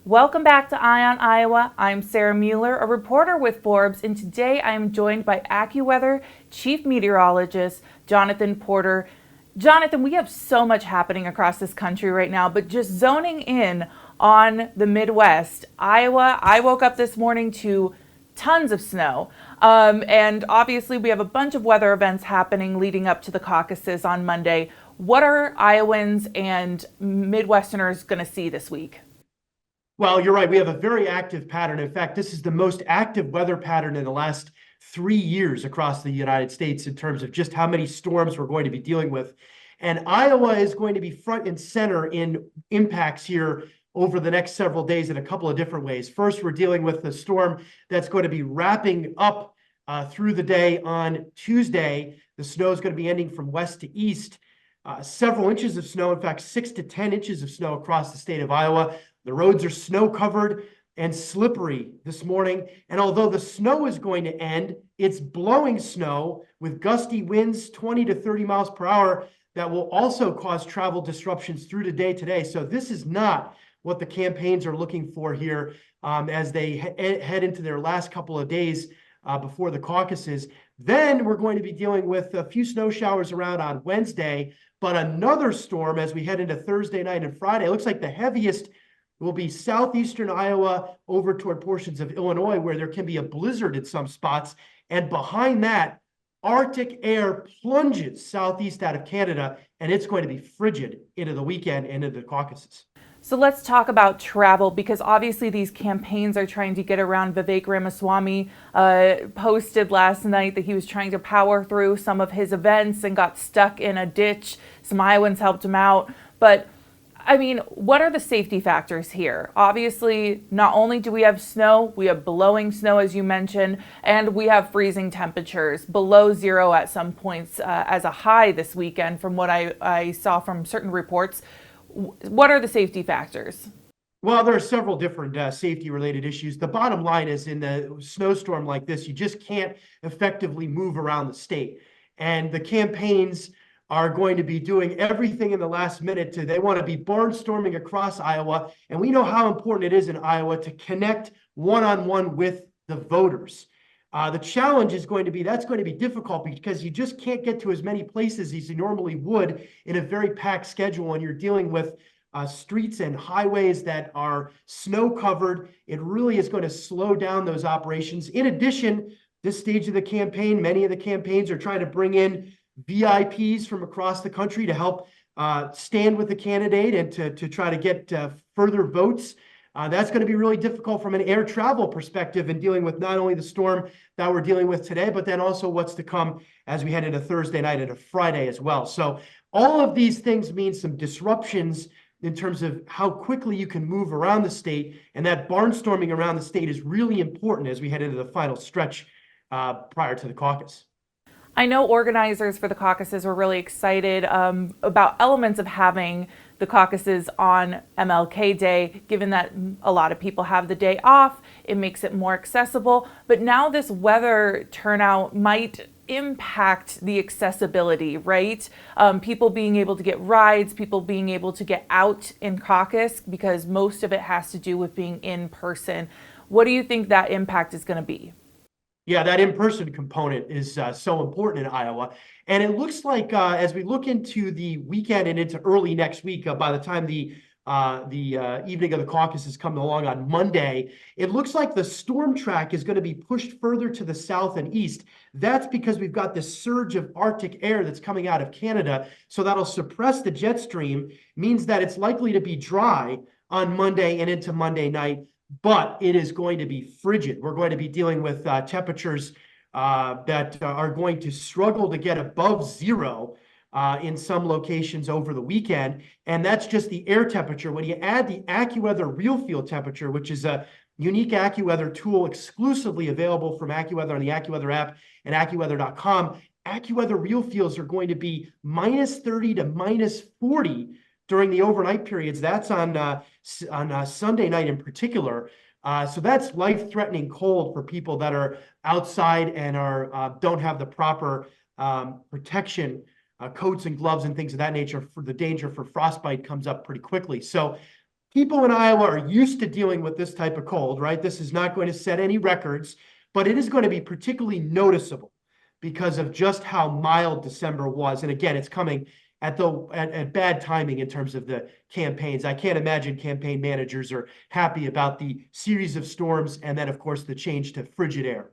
Welcome back to Eye on Iowa. I'm Sarah Mueller, a reporter with Forbes, and today I am joined by AccuWeather Chief Meteorologist Jonathan Porter. Jonathan, we have so much happening across this country right now, but just zoning in on the Midwest, Iowa, I woke up this morning to tons of snow. And obviously, we have a bunch of weather events happening leading up to the caucuses on Monday. What are Iowans and Midwesterners going to see this week? Well, you're right. We have a very active pattern. In fact, this is the most active weather pattern in the last 3 years across the United States in terms of just how many storms we're going to be dealing with. And Iowa is going to be front and center in impacts here over the next several days in a couple of different ways. First, we're dealing with the storm that's going to be wrapping up through the day on Tuesday. The snow is going to be ending from west to east. Several inches of snow, in fact, 6 to 10 inches of snow across the state of Iowa. The roads are snow covered and slippery this morning. And although the snow is going to end, it's blowing snow with gusty winds 20 to 30 miles per hour that will also cause travel disruptions through the day today. So this is not what the campaigns are looking for here as they head into their last couple of days before the caucuses. Then we're going to be dealing with a few snow showers around on Wednesday, but another storm as we head into Thursday night and Friday. It looks like the heaviest will be southeastern Iowa over toward portions of Illinois, where there can be a blizzard in some spots. And behind that, Arctic air plunges southeast out of Canada, and it's going to be frigid into the weekend and into the caucuses. So let's talk about travel, because obviously these campaigns are trying to get around. Vivek Ramaswamy posted last night that he was trying to power through some of his events and got stuck in a ditch. Some Iowans helped him out. But I mean, what are the safety factors here? Obviously, not only do we have snow, we have blowing snow, as you mentioned, and we have freezing temperatures, below zero at some points as a high this weekend, from what I saw from certain reports. What are the safety factors? Well, there are several different safety-related issues. The bottom line is, in a snowstorm like this, you just can't effectively move around the state. And the campaigns are going to be doing everything in the last minute they want to be barnstorming across Iowa. And we know how important it is in Iowa to connect one-on-one with the voters. The challenge is going to be, that's going to be difficult because you just can't get to as many places as you normally would in a very packed schedule. And you're dealing with streets and highways that are snow covered. It really is going to slow down those operations. In addition, this stage of the campaign, many of the campaigns are trying to bring in VIPs from across the country to help stand with the candidate and to try to get further votes. That's going to be really difficult from an air travel perspective in dealing with not only the storm that we're dealing with today, but then also what's to come as we head into Thursday night and a Friday as well. So all of these things mean some disruptions in terms of how quickly you can move around the state. And that barnstorming around the state is really important as we head into the final stretch prior to the caucus. I know organizers for the caucuses were really excited about elements of having the caucuses on MLK Day, given that a lot of people have the day off. It makes it more accessible. But now this weather turnout might impact the accessibility, right? People being able to get rides, people being able to get out in caucus, because most of it has to do with being in person. What do you think that impact is going to be? Yeah, that in-person component is so important in Iowa. And it looks like as we look into the weekend and into early next week, by the time the evening of the caucuses come along on Monday, it looks like the storm track is going to be pushed further to the south and east. That's because we've got this surge of Arctic air that's coming out of Canada. So that'll suppress the jet stream, means that it's likely to be dry on Monday and into Monday night. But it is going to be frigid. We're going to be dealing with temperatures that are going to struggle to get above zero in some locations over the weekend. And that's just the air temperature. When you add the AccuWeather real field temperature, which is a unique AccuWeather tool exclusively available from AccuWeather on the AccuWeather app and AccuWeather.com, AccuWeather real fields are going to be minus 30 to minus 40 during the overnight periods. That's on Sunday night in particular. So that's life-threatening cold for people that are outside and don't have the proper protection, coats and gloves and things of that nature. For the danger for frostbite comes up pretty quickly. So people in Iowa are used to dealing with this type of cold, right? This is not going to set any records, but it is going to be particularly noticeable because of just how mild December was. And again, it's coming at bad timing in terms of the campaigns. I can't imagine campaign managers are happy about the series of storms and then, of course, the change to frigid air.